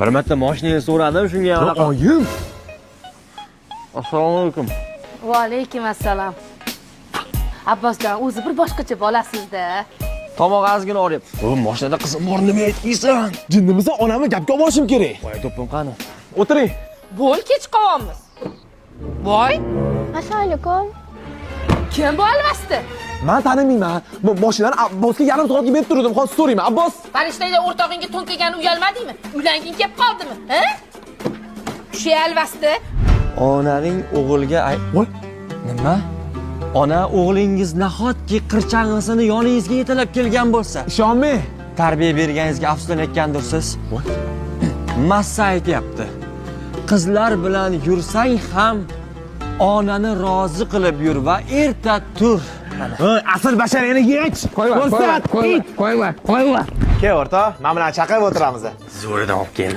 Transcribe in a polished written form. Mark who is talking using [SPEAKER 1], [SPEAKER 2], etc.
[SPEAKER 1] Bir marta mashinangizni so'radim, shunga anaqa.
[SPEAKER 2] Oyim.
[SPEAKER 1] Assalomu alaykum.
[SPEAKER 3] Va alaykum assalom. Abbosjon, o'zi bir boshqacha bolasizda.
[SPEAKER 1] Tomoq ozgina oryapti. O, mashinada qizim bor, nima aytgiysan?
[SPEAKER 2] Jinnimizni onamni gapga olishim kerak.
[SPEAKER 1] Voy, to'pim qani?
[SPEAKER 2] O'tiring.
[SPEAKER 3] Bo'l kech qolyapmiz. Voy,
[SPEAKER 4] Assalomu alaykum.
[SPEAKER 3] kim bu alvasti?
[SPEAKER 2] Men tanimayman. Bu mashinani Abbosga yarim soatga berib turdim. Hozir so'rayman. Abbos.
[SPEAKER 3] Farishtangda o'rtog'ingga to'nkagani uyalmadingmi? Uylanging kelib qoldimi? Ha? Shu alvasti.
[SPEAKER 1] Onaning o'g'ilga
[SPEAKER 2] Voy.
[SPEAKER 1] nima? Ona o'g'lingiz nahotki qirchang'isini yoningizga yetalab kelgan bo'lsa,
[SPEAKER 2] Ishonmay.
[SPEAKER 1] tarbiya berganingizga afsuslanayotgandirsiz. Massa aytyapti. Qizlar bilan yursang ham onani rozi qilib yur va erta tur.
[SPEAKER 2] Asl basharangni yech. Ko'rsat.
[SPEAKER 5] Qo'yma.
[SPEAKER 2] Kel o'rta, men bilan chaqirib o'tiramiz.
[SPEAKER 1] Zo'ridan olib kel.